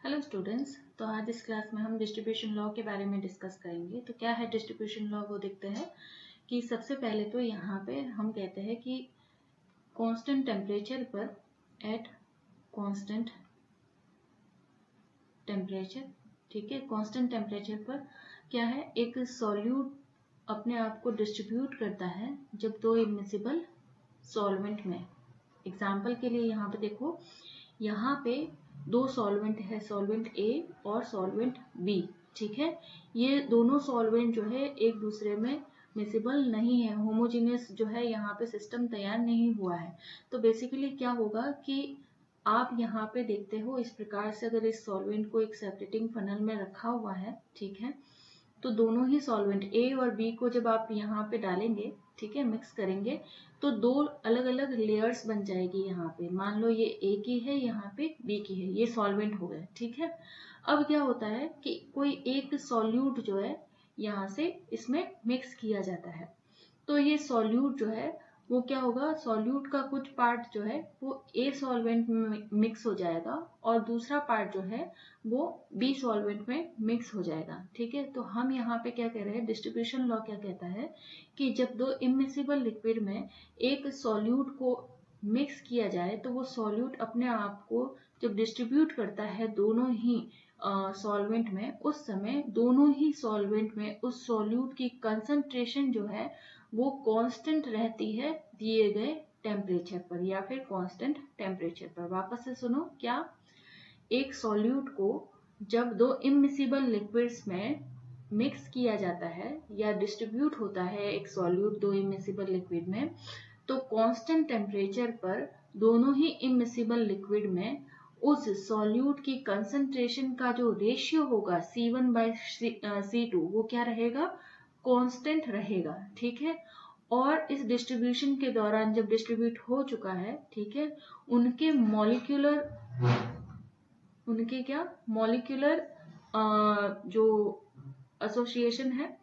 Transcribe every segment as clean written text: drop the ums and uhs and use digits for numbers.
Hello students, तो आज इस क्लास में हम डिस्ट्रीब्यूशन लॉ के बारे में डिस्कस करेंगे। तो क्या है डिस्ट्रीब्यूशन लॉ, वो देखते हैं कि सबसे पहले तो यहाँ पे हम कहते हैं कि कांस्टेंट टेम्परेचर पर एट कांस्टेंट टेम्परेचर, ठीक है, कांस्टेंट टेम्परेचर पर क्या है, एक सॉल्यूट अपने आप को डिस्ट्रीब्यूट करता है जब दो इमिसिबल सॉल्वेंट में। एग्जाम्पल के लिए यहाँ पे देखो, यहाँ पे दो सॉल्वेंट है, सॉल्वेंट ए और सॉल्वेंट बी, ठीक है। ये दोनों सॉल्वेंट जो है एक दूसरे में मिसिबल नहीं है, होमोजेनियस जो है यहाँ पे सिस्टम तैयार नहीं हुआ है। तो बेसिकली क्या होगा कि आप यहाँ पे देखते हो इस प्रकार से, अगर इस सॉल्वेंट को एक सेपरेटिंग फनल में रखा हुआ है, ठीक है, तो दोनों ही सॉल्वेंट ए और बी को जब आप यहाँ पे डालेंगे, ठीक है, मिक्स करेंगे, तो दो अलग अलग लेयर्स बन जाएगी। यहाँ पे मान लो ये ए की है, यहाँ पे बी की है, ये सॉल्वेंट हो गए, ठीक है। अब क्या होता है कि कोई एक सॉल्यूट जो है यहाँ से इसमें मिक्स किया जाता है, तो ये सॉल्यूट जो है वो क्या होगा, सॉल्यूट का कुछ पार्ट जो है वो ए सॉल्वेंट में मिक्स हो जाएगा और दूसरा पार्ट जो है वो बी सॉल्वेंट में मिक्स हो जाएगा, ठीक है। तो हम यहाँ पे क्या कह रहे हैं, डिस्ट्रीब्यूशन लॉ क्या कहता है कि जब दो इमिसिबल लिक्विड में एक सॉल्यूट को मिक्स किया जाए तो वो सॉल्यूट अपने आप को जब डिस्ट्रीब्यूट करता है दोनों ही सॉल्वेंट में, उस समय दोनों ही सॉल्वेंट में उस सॉल्यूट की कंसंट्रेशन जो है वो कांस्टेंट रहती है दिए गए टेम्परेचर पर या फिर कांस्टेंट टेम्परेचर पर। वापस से सुनो, क्या एक सॉल्यूट को जब दो इमिसिबल लिक्विड्स में मिक्स किया जाता है या डिस्ट्रीब्यूट होता है एक सॉल्यूट दो इमिसिबल लिक्विड में, तो कांस्टेंट टेम्परेचर पर दोनों ही इमिसिबल लिक्विड में उस सॉल्यूट की कंसंट्रेशन का जो रेशियो होगा C1/C2 वो क्या रहेगा, कांस्टेंट रहेगा, ठीक है। और इस डिस्ट्रीब्यूशन के दौरान जब डिस्ट्रीब्यूट हो चुका है, ठीक है, उनके मॉलिक्यूलर जो एसोसिएशन है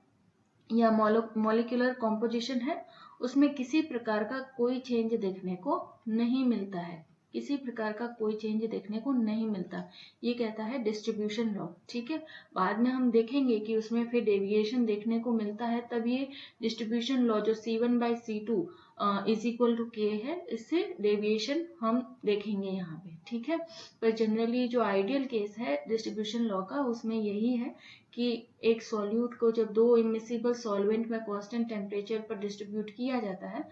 या मॉलिक्यूलर कॉम्पोजिशन है, उसमें किसी प्रकार का कोई चेंज देखने को नहीं मिलता है, किसी प्रकार का कोई चेंज देखने को नहीं मिलता। ये कहता है डिस्ट्रीब्यूशन लॉ, ठीक है। बाद में हम देखेंगे कि उसमें फिर डेविएशन देखने को मिलता है, तब ये डिस्ट्रीब्यूशन लॉ जो C1/C2 is equal to K है, इससे डेविएशन हम देखेंगे यहाँ पे, ठीक है। पर जनरली जो आइडियल केस है डिस्ट्रीब्यूशन लॉ का, उसमें यही है कि एक सॉल्यूट को जब दो इमिसिबल सॉल्वेंट में कांस्टेंट टेम्परेचर पर डिस्ट्रीब्यूट किया जाता है,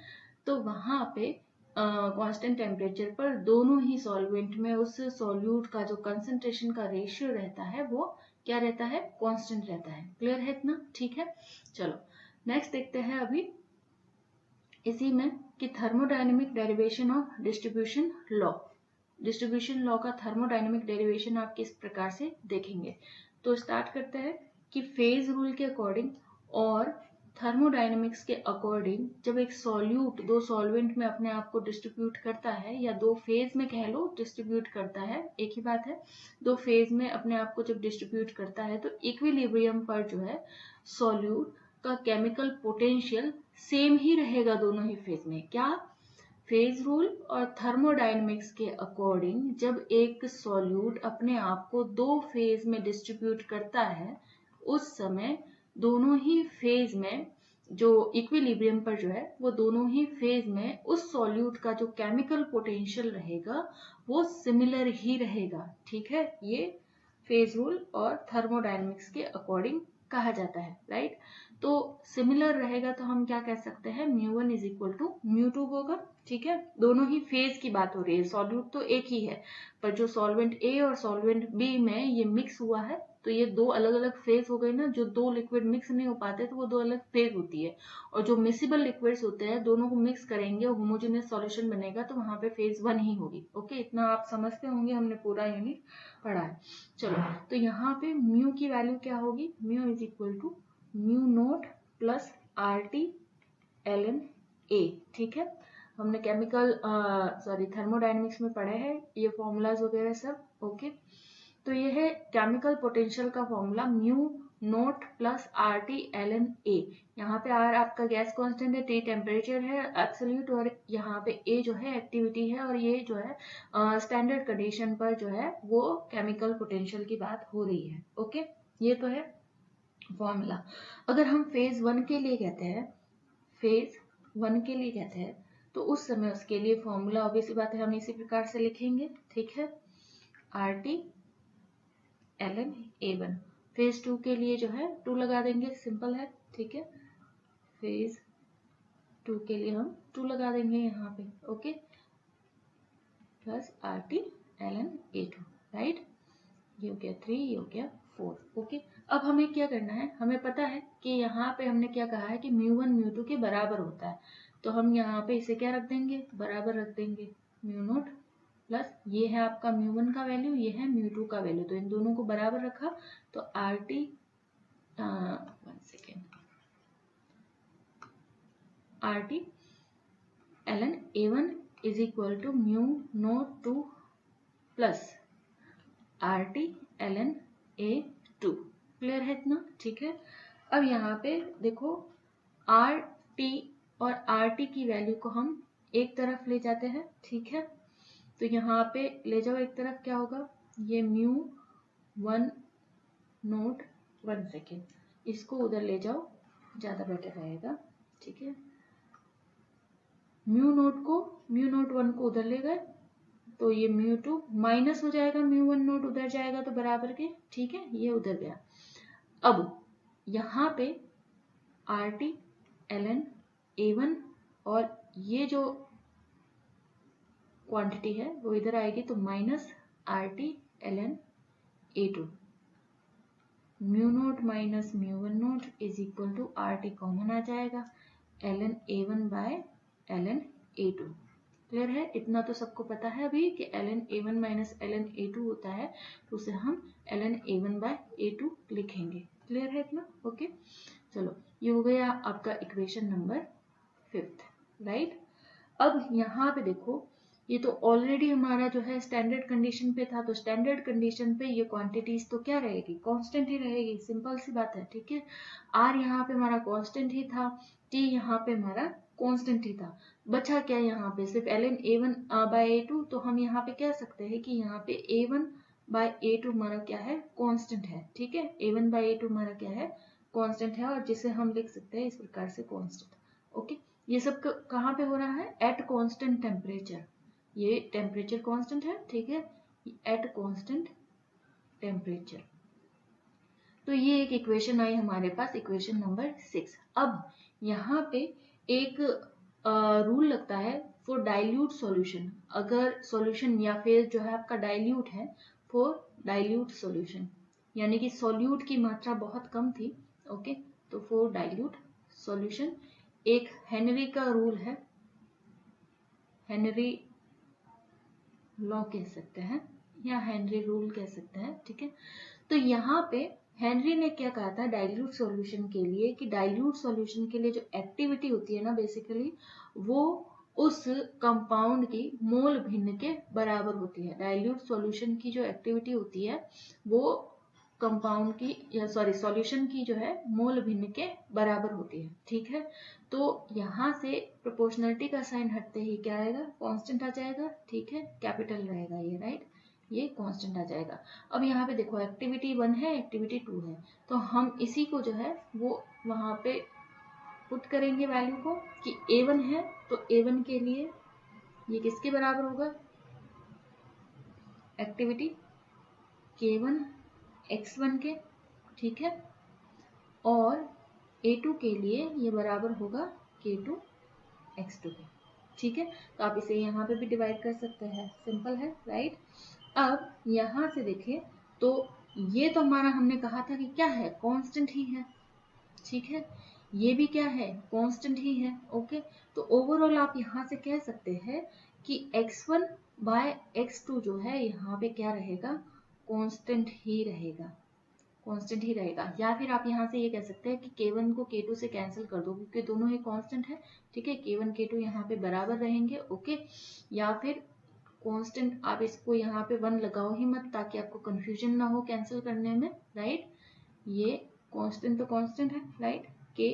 तो वहां पे कांस्टेंट टेम्परेचर पर दोनों ही सॉल्वेंट में उस सॉल्यूट का जो कंसंट्रेशन का रेशियो रहता है वो क्या रहता है, कांस्टेंट रहता है। क्लियर है इतना, ठीक है। चलो नेक्स्ट देखते हैं अभी इसी में कि thermodynamic derivation of distribution law. Distribution law का थर्मोडायनेमिक डेरिवेशन आप किस प्रकार से देखेंगे। तो स्टार्ट करते हैं कि फेज रूल के अकॉर्डिंग और थर्मोडायनेमिक्स के अकॉर्डिंग जब एक सॉल्यूट दो सॉल्वेंट में अपने आप को डिस्ट्रीब्यूट करता है या दो फेज में कह लो डिस्ट्रीब्यूट करता है, एक ही बात है, दो फेज में अपने आप को जब डिस्ट्रीब्यूट करता है, तो इक्विलिब्रियम पर जो है सॉल्यूट का केमिकल पोटेंशियल सेम ही रहेगा दोनों ही फेज में। क्या, फेज रूल और थर्मोडायनेमिक्स के अकॉर्डिंग जब एक सॉल्यूट अपने आप को दो फेज में डिस्ट्रीब्यूट करता है, उस समय दोनों ही फेज में जो इक्विलिब्रियम पर जो है वो दोनों ही फेज में उस सॉल्यूट का जो केमिकल पोटेंशियल रहेगा वो सिमिलर ही रहेगा, ठीक है। ये फेज रूल और थर्मोडायनेमिक्स के अकॉर्डिंग कहा जाता है, राइट। तो सिमिलर रहेगा तो हम क्या कह सकते हैं, μ1 इज इक्वल टू μ2 होगा, ठीक है। दोनों ही फेज की बात हो रही है, सॉल्यूट तो एक ही है, पर जो सॉल्वेंट ए और सॉल्वेंट बी में ये मिक्स हुआ है, तो ये दो अलग अलग फेज हो गए ना। जो दो लिक्विड मिक्स नहीं हो पाते तो वो दो अलग फेज होती है, और जो मिसिबल लिक्विड्स होते हैं दोनों को मिक्स करेंगे होमोजेनियस सॉल्यूशन बनेगा, तो वहां पे फेज 1 ही होगी। ओके, इतना आप समझते होंगे, हमने पूरा यूनिट पढ़ा है। चलो, तो यहाँ पे म्यू की वैल्यू क्या होगी, mu is equal to μ0 plus RT ln A, ठीक है। हमने थर्मोडायनेमिक्स में पढ़े हैं ये फॉर्मूलाज वगैरह सब, ओके। तो ये है केमिकल पोटेंशियल का formula, mu naught plus RT ln A। यहाँ पे R आपका गैस कांस्टेंट है, T टेम्परेचर है एब्सोल्यूट, और यहाँ पे A जो है एक्टिविटी है, और ये जो है स्टैंडर्ड कंडीशन पर जो है वो केमिकल पोटेंशियल की बात हो रही है। ओके, ये तो है फॉर्मूला। अगर हम फेज 1 के लिए कहते हैं, फेज 1 के लिए कहते हैं, तो उस समय उसके लिए फॉर्मूला ऑब्वियसली बात है हम इसी प्रकार से लिखेंगे, ठीक है, RT ln A1। फेज 2 के लिए जो है 2 लगा देंगे, सिंपल है, ठीक है, फेज 2 के लिए हम 2 लगा देंगे यहाँ पे, okay, plus RT ln A2, right, ये हो गया 3, ये हो गया 4, ओके। अब हमें क्या करना है, हमें पता है कि यहाँ पे हमने क्या कहा है कि μ1 μ2 के बराबर होता है, तो हम यहाँ पे इसे क्या रख देंगे, बराबर रख देंगे, μ0 प्लस ये है आपका μ1 का वैल्यू, ये है μ2 का वैल्यू, तो इन दोनों को बराबर रखा तो RT 1 second, RT ln A1 is equal to μ02 plus RT ln A2। Clear है इतना, ठीक है। अब यहाँ पे देखो RT और RT की वैल्यू को हम एक तरफ ले जाते हैं, ठीक है, तो यहाँ पे ले जाओ एक तरफ, क्या होगा, ये μ1 नोट 1 सेकेंड, इसको उधर ले जाओ, ज्यादा बेटर रहेगा, ठीक है, μ0 1 को उधर ले गए तो ये μ2 माइनस हो जाएगा, μ1 नोट उधर जाएगा तो बराबर के, ठीक है, ये उधर गया। अब यहाँ पे RT ln A1 और ये जो क्वांटिटी है वो इधर आएगी तो minus RT ln A2, μ0 minus μ1 naught is equal to RT common आ जाएगा ln A1 bye ln A2। Clear है, इतना तो सबको पता है अभी कि ln A1 minus ln A2 होता है, तो उसे हम ln A1 बाय A2 लिखेंगे। क्लियर है इतना, ओके। चलो, ये हो गया आपका इक्वेशन नंबर 5, राइट। अब यहाँ पे देखो, ये तो ऑलरेडी हमारा जो है स्टैंडर्ड कंडीशन पे था, तो स्टैंडर्ड कंडीशन पे ये क्वांटिटीज तो क्या रहेगी, कांस्टेंट ही रहेगी, सिंपल सी बात है, ठीक है। R यहाँ पे हमारा कांस्टेंट ही था, T यहाँ पे हमारा कांस्टेंट ही था, बचा क्या यहाँ पे, सिर्फ ln A1 बाय A2, तो हम यहाँ पे कह सकते हैं कि यहाँ पे A1 बाय A2 हमारा क्या है, कांस्टेंट है, ठीक है, A1 बाय A2 हमारा क्या है, कांस्टेंट है, और जिसे हम लिख सकते हैं इस प्रकार से कांस्टेंट, ओके। ये सब कहाँ पे हो रहा है, एट कांस्टेंट टेम्परेचर, ये टेम्परेचर कांस्टेंट है, ठीक है, एट कांस्टेंट टेम्परेचर। तो ये एक इक्वेशन आई हमारे पास, इक्वेशन नंबर 6। अब यहाँ पे एक रूल लगता है फॉर डाइल्यूट सॉल्यूशन, अगर सॉल्यूशन या फिर जो है आपका डाइल्यूट है, फॉर डाइल्यूट सॉल्यूशन, यानी कि सॉल्यूट की मात्रा बहुत कम थी, ओके, तो फॉर डाइल्यूट सॉल्यूशन एक हेनरी का रूल है, हेनरी लॉ कह सकते हैं या हेनरी रूल कह सकते हैं, ठीक है। तो यहाँ पे हेनरी ने क्या कहा था डाइल्यूट सॉल्यूशन के लिए, कि डाइल्यूट सॉल्यूशन के लिए जो एक्टिविटी होती है ना, बेसिकली वो उस कंपाउंड की मोल भिन्न के बराबर होती है। डाइल्यूट सॉल्यूशन की जो एक्टिविटी होती है वो कंपाउंड की या सॉल्यूशन की जो है मोल भिन्न के बराबर होती है, ठीक है। तो यहाँ से प्रोपोर्शनलिटी का साइन हटते ही क्या आएगा, कांस्टेंट आ जाएगा, ठीक है, कैपिटल रहेगा ये, राइट, ये कांस्टेंट आ जाएगा। अब यहाँ पे देखो एक्टिविटी 1 है, एक्टिविटी 2 है, तो हम इसी को जो है वो वहां पे पुट करेंगे वैल्यू को, कि A1 है तो A1 के लिए ये किसके बराबर होगा, एक्टिविटी K1 X1 के, ठीक है, और A2 के लिए ये बराबर होगा K2 X2 के, ठीक है। तो आप इसे यहाँ पे भी डिवाइड कर सकते हैं, सिंपल है, राइट। अब यहाँ से देखिए तो ये तो हमारा हमने कहा था कि क्या है, कांस्टेंट ही है, ठीक है, ये भी क्या है, कांस्टेंट ही है, ओके। तो ओवरऑल आप यहाँ से कह सकते हैं कि x1 बाय x2 जो है यहाँ पे क्या रहेगा, कांस्टेंट ही रहेगा, कांस्टेंट ही रहेगा। या फिर आप यहाँ से ये कह सकते हैं कि k1 को k2 से कैंसिल कर दो, क्योंकि दोनों ही कांस्टेंट है, ठीक है, k1 k2 यहाँ पे बराबर रहेंगे, ओके। या फिर कांस्टेंट आप इसको यहाँ पे 1 लगाओ ही मत, ताकि आपको कंफ्यूजन ना हो कैंसिल करने में, राइट। ये कांस्टेंट तो कांस्टेंट है, राइट, के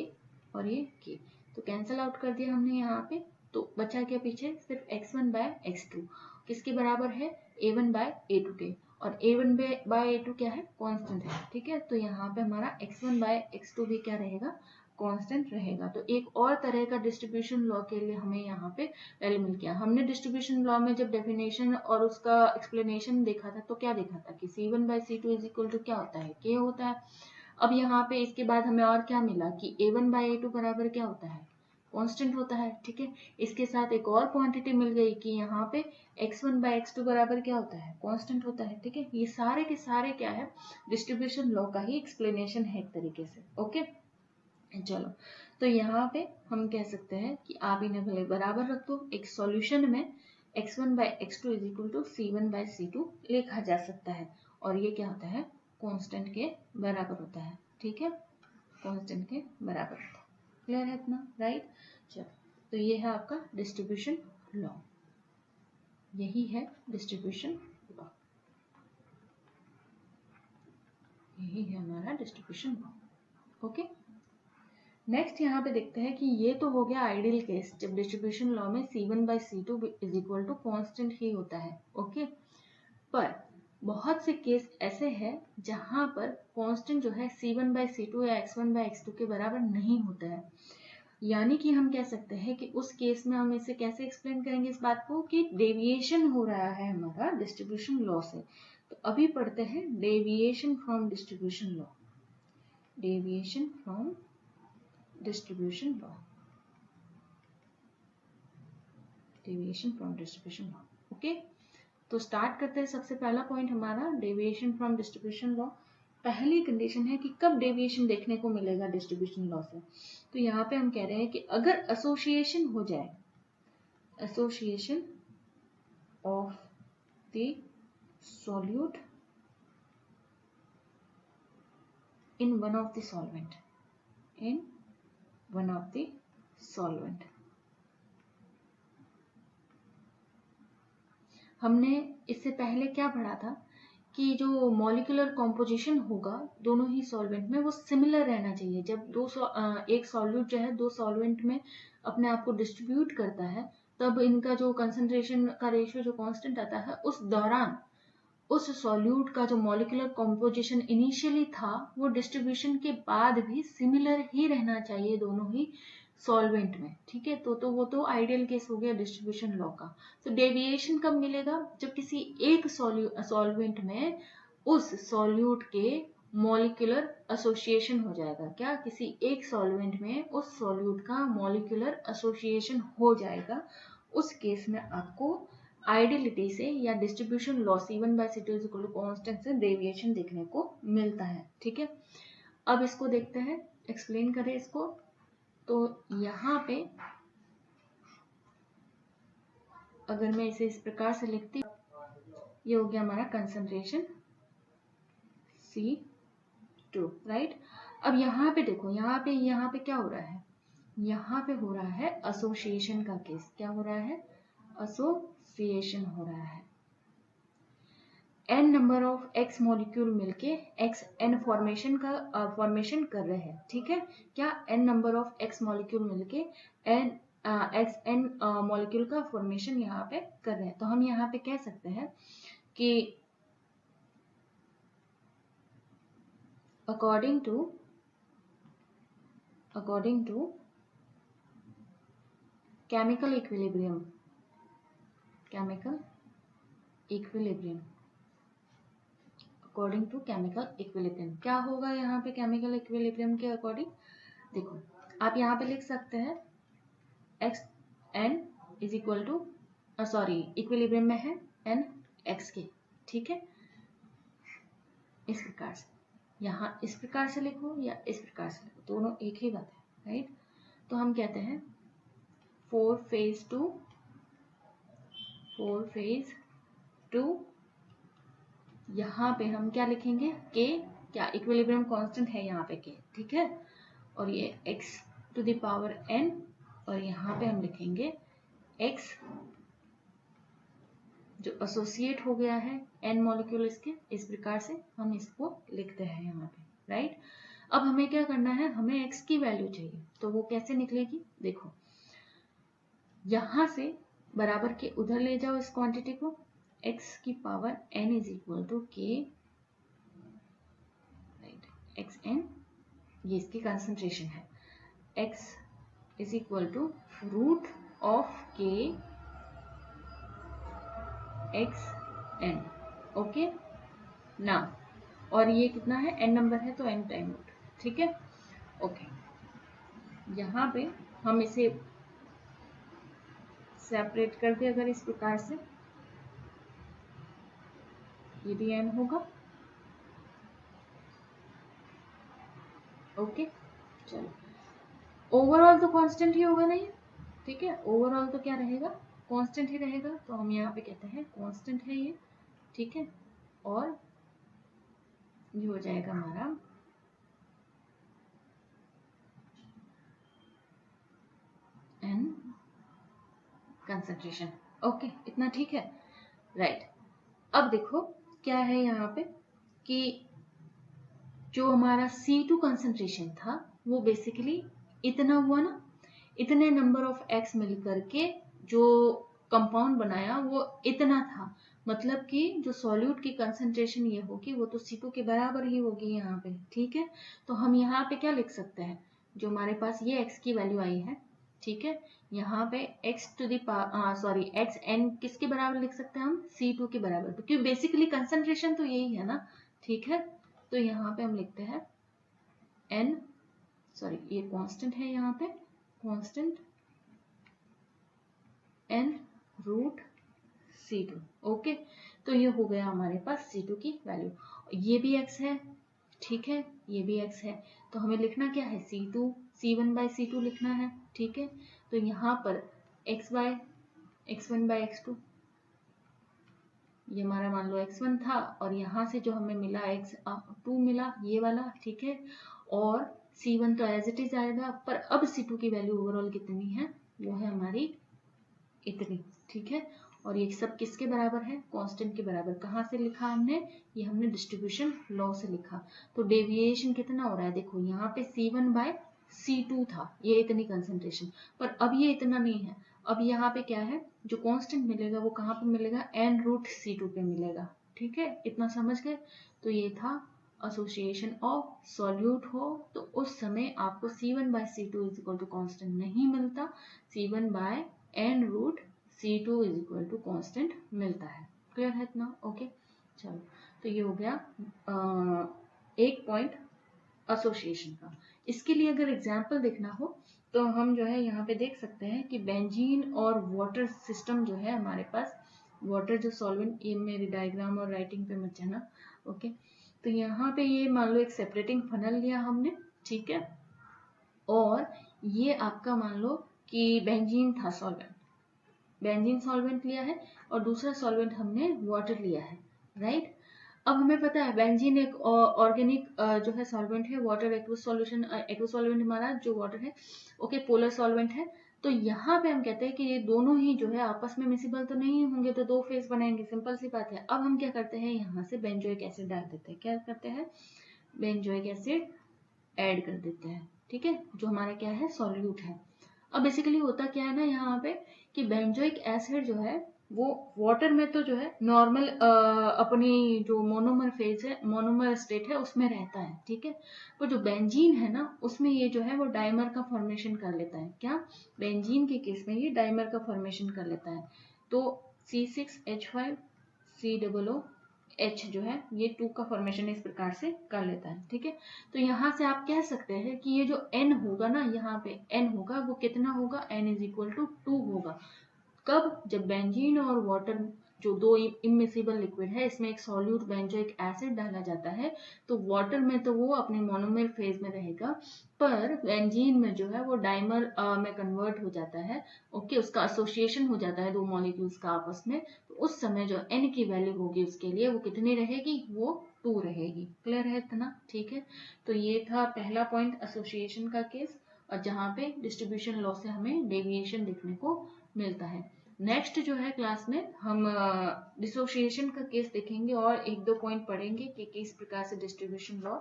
और ये के तो कैंसिल आउट कर दिया हमने यहाँ पे, तो बचा क्या पीछे, सिर्फ x1 बाय x2 किसके बराबर है, a1 बाय a2 के, और a1 बाय a2 क्या है, कांस्टेंट है, ठीक है। तो यहाँ पे हमारा x1 बाय x2 भी क्या रहेगा, कांस्टेंट रहेगा। तो एक और तरह का डिस्ट्रीब्यूशन लॉ के लिए हमें यहाँ पे वैल्यू मिल गया। हमने डिस्ट्रीब्यूशन लॉ में जब डेफिनेशन और उसका एक्सप्लेनेशन देखा था तो क्या देखा था कि c1 by c2 is equal to क्या होता है, k होता है। अब यहाँ पे इसके बाद हमें और क्या मिला कि a1 बाय a2 बराबर क्या होता है, कांस्टेंट होता है, ठीक है। इसके साथ एक और क्वांटिटी मिल गई कि यहाँ पे x1 बाय x2 बराबर क्या होता है, कांस्टेंट होता है, ठीक है। ये सारे के सारे क्या है, डिस्ट्रीब्यूशन लॉ का ही एक्सप्लेनेशन है एक तरीके से, ओके। चलो, तो यहाँ पे हम कह सकते हैं कि आप इन्हें भले बराबर रख दो, एक सॉल्यूशन में x1 by x2 is equal to c1 by c2 लिखा जा सकता है, और ये क्या होता है, कांस्टेंट के बराबर होता है, ठीक है, कांस्टेंट के बराबर होता है। क्लियर है इतना, राइट। चलो, तो ये है आपका डिस्ट्रीब्यूशन लॉ, यही है डिस्ट्रीब्यूशन लॉ, यही है हमारा डिस्ट्रीब्यूशन लॉ, ओके। नेक्स्ट यहाँ पे देखते हैं कि ये तो हो गया आइडियल केस जब डिस्ट्रीब्यूशन लॉ में c1 by c2 is equal to constant ही होता है, ओके। पर बहुत से केस ऐसे हैं जहां पर कांस्टेंट जो है c1 बाय c2 या x1 बाय x2 के बराबर नहीं होता है। यानी कि हम कह सकते हैं कि उस केस में हम इसे कैसे एक्सप्लेन करेंगे इस बात को कि डेविएशन हो रहा है हमारा डिस्ट्रीब्यूशन लॉ से। तो अभी पढ़ते हैं deviation from distribution law, deviation from distribution law, deviation from distribution law, okay. तो स्टार्ट करते हैं। सबसे पहला पॉइंट हमारा डेविएशन फ्रॉम डिस्ट्रीब्यूशन लॉ। पहली कंडीशन है कि कब डेविएशन देखने को मिलेगा डिस्ट्रीब्यूशन लॉ से। तो यहाँ पे हम कह रहे हैं कि अगर एसोसिएशन हो जाए, association of the solute in one of the solvent, in one of the solvent. हमने इससे पहले क्या पढ़ा था कि जो मॉलिक्यूलर कॉम्पोजिशन होगा दोनों ही सॉल्वेंट में वो सिमिलर रहना चाहिए। जब एक सॉल्यूट जो है दो सॉल्वेंट में अपने आप को डिस्ट्रीब्यूट करता है तब इनका जो कंसंट्रेशन का रेशियो जो कांस्टेंट आता है उस दौरान उस सॉल्यूट का जो मॉलिक्यूलर कॉम्पोजिशन इनिशियली था वो डिस्ट्रीब्यूशन के बाद भी सिमिलर ही रहना चाहिए दोनों ही सॉल्वेंट में, ठीक है। तो वो तो आइडियल केस हो गया डिस्ट्रीब्यूशन लॉ का। तो डेविएशन कब मिलेगा, जब किसी एक सॉल्वेंट में उस सॉल्यूट के मॉलिक्यूलर एसोसिएशन हो जाएगा। क्या, किसी एक सॉल्वेंट में उस सॉल्यूट का मॉलिक्यूलर एसोसिएशन हो जाएगा, उस केस में आपको आइडियलिटी से या distribution law c1 by c2 is equal to constant से डेविएशन देखने को मिलता है, ठीक है। अब इसको देखते हैं, एक्सप्लेन करें इसको। तो यहाँ पे अगर मैं इसे इस प्रकार से लिखती, ये हो गया हमारा कंसंट्रेशन C2, राइट। अब यहाँ पे देखो, यहाँ पे क्या हो रहा है, यहाँ पे हो रहा है एसोसिएशन का केस। क्या हो रहा है, एसोसिएशन हो रहा है। n number of x molecule मिलके x n फॉर्मेशन कर रहे हैं, ठीक है। क्या, n number of x molecule मिलके x n मॉलिक्यूल का फॉर्मेशन यहाँ पे कर रहे हैं। तो हम यहाँ पे कह सकते हैं कि according to chemical equilibrium, according to chemical equilibrium क्या होगा यहाँ पे केमिकल इक्विलिब्रियम के अकॉर्डिंग। देखो, आप यहाँ पे लिख सकते हैं X N is equal to equilibrium में है एन एक्स के, ठीक है। इस प्रकार से, यहाँ इस प्रकार से लिखो या इस प्रकार से लिखो, दोनों एक ही बात है, राइट। तो हम कहते हैं 4 फेज टू, यहाँ पे हम क्या लिखेंगे, के, क्या इक्विलिब्रियम कांस्टेंट है यहाँ पे के, ठीक है। और ये x to the power n, और यहाँ पे हम लिखेंगे x जो एसोसिएट हो गया है n मॉलिक्यूल इसके, इस प्रकार से हम इसको लिखते हैं यहाँ पे, राइट। अब हमें क्या करना है, हमें x की वैल्यू चाहिए, तो वो कैसे निकलेगी, देखो यहां से बराबर के उधर ले जाओ इस क्वांटिटी को, x की power n is equal to k X N, ये इसकी कंसंट्रेशन है, x is equal to root of k X N, okay ना, और ये कितना है, n नंबर है तो n टाइम रूट, ठीक है, ओके। यहाँ पे हम इसे सेपरेट कर दे अगर इस प्रकार से, ये भी n होगा, ओके। चलो ओवरऑल तो कांस्टेंट ही होगा नहीं, ठीक है, ओवरऑल तो क्या रहेगा, कांस्टेंट ही रहेगा, तो हम यहाँ पे कहते हैं कांस्टेंट है ये, ठीक है, और ये हो जाएगा हमारा n कंसंट्रेशन, ओके, इतना ठीक है, राइट। अब देखो क्या है यहाँ पे कि जो हमारा C2 कंसंट्रेशन था वो बेसिकली इतना हुआ ना, इतने नंबर ऑफ x मिलकर के जो कंपाउंड बनाया वो इतना था, मतलब कि जो सॉल्यूट की कंसंट्रेशन ये होगी वो तो C2 के बराबर ही होगी यहाँ पे, ठीक है। तो हम यहाँ पे क्या लिख सकते हैं, जो हमारे पास ये x की वैल्यू आई है, ठीक है, यहाँ पे x to the sorry x n किसके बराबर लिख सकते हैं हम, C2 के बराबर, क्योंकि बेसिकली कंसंट्रेशन तो यही है ना, ठीक है। तो यहाँ पे हम लिखते हैं n, सॉरी ये कांस्टेंट है यहाँ पे, constant n root C2, okay. तो ये हो गया हमारे पास C2 की वैल्यू, ये भी x है, ठीक है, ये भी x है, तो हमें लिखना क्या है, C1 बाय C2 लिखना है, ठीक है। तो यहाँ पर x1 बाय x2, ये हमारा मान लो x1 था, और यहाँ से जो हमें मिला x2 मिला ये वाला, ठीक है, और C1 तो एज इट इज आएगा, पर अब C2 की वैल्यू ओवरऑल कितनी है, वो है हमारी इतनी, ठीक है। और ये सब किसके बराबर है, कांस्टेंट के बराबर, कहाँ से लिखा हमने, ये हमने डिस्ट्रीब्यूशन लॉ से लिखा। तो डेविएशन कितना हो रहा है, देखो यहाँ पे C1 बाय C2 था, ये इतनी कंसंट्रेशन, पर अब ये इतना नहीं है, अब यहाँ पे क्या है, जो कांस्टेंट मिलेगा वो कहाँ पे मिलेगा, n रूट C2 पे मिलेगा, ठीक है, इतना समझ गए। तो ये था एसोसिएशन ऑफ सॉल्यूट हो तो उस समय आपको C1 by C2 is equal to constant नहीं मिलता, C1 by n root C2 is equal to constant मिलता है, क्लियर है इतना, ओके। चलो तो ये हो गया एक पॉइंट एसोसिएशन का। इसके लिए अगर एग्जाम्पल देखना हो तो हम जो है यहाँ पे देख सकते हैं कि बेंजीन और वाटर सिस्टम जो है हमारे पास, वाटर जो सॉल्वेंट, ये मेरी डायग्राम और राइटिंग पे मत जाना, ओके। तो यहाँ पे ये मान लो एक सेपरेटिंग फनल लिया हमने, ठीक है, और ये आपका मान लो कि बेंजीन था सॉल्वेंट, बेंजीन सॉल्वेंट लिया है, और दूसरा सॉल्वेंट हमने वाटर लिया है, राइट। अब हमें पता है बेंजीन एक ऑर्गेनिक जो है सॉल्वेंट है, water aqueous solution, aqueous solvent हमारा जो वाटर है, ओके, पोलर सॉल्वेंट है। तो यहाँ पे हम कहते हैं कि ये दोनों ही जो है आपस में मिसिबल तो नहीं होंगे, तो दो फेज बनाएंगे, सिंपल सी बात है। अब हम क्या करते हैं, यहाँ से बेंजोइक एसिड डाल देते हैं, क्या करते हैं, बेंजोइक एसिड ऐड कर देते हैं, ठीक है, जो हमारा क्या है, सॉल्यूट है। अब बेसिकली होता क्या है ना यहाँ पे कि बेंजोइक एसिड जो है वो वाटर में तो जो है नॉर्मल अपनी जो मोनोमर फेज है, मोनोमर स्टेट है उसमें रहता है, ठीक है, पर जो बेंजीन है ना उसमें ये जो है वो डाइमर का फॉर्मेशन कर लेता है, क्या, बेंजीन के केस में ये डाइमर का फॉर्मेशन कर लेता है। तो C6H5COOH जो है ये 2 का फॉर्मेशन इस प्रकार से कर लेता है, ठीक है। तो यहाँ से आप कह सकते हैं कि ये जो N होगा ना, यहाँ पे N होगा वो कितना होगा, N इज इक्वल टू 2 होगा, कब, जब बेंजीन और वाटर जो दो इमिसिबल लिक्विड है इसमें एक सॉल्यूट बेंजोइक एसिड डाला जाता है, तो वाटर में तो वो अपने मोनोमर फेज में रहेगा, पर बेंजीन में जो है वो डाइमर में कन्वर्ट हो जाता है, ओके, उसका एसोसिएशन हो जाता है दो मॉलिक्यूल्स का आपस में, तो उस समय जो n की वैल्यू होगी उसके लिए वो कितनी रहेगी, वो 2 रहेगी, क्लियर है इतना, ठीक है। तो ये था पहला पॉइंट एसोसिएशन का केस, और जहाँ पे डिस्ट्रीब्यूशन लॉ से हमें डेविएशन देखने को मिलता है। नेक्स्ट जो है क्लास में हम डिसोसिएशन का केस देखेंगे और एक दो पॉइंट पढ़ेंगे कि किस प्रकार से डिस्ट्रीब्यूशन लॉ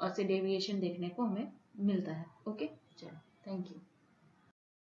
और से डेविएशन देखने को हमें मिलता है। ओके, चलो, थैंक यू।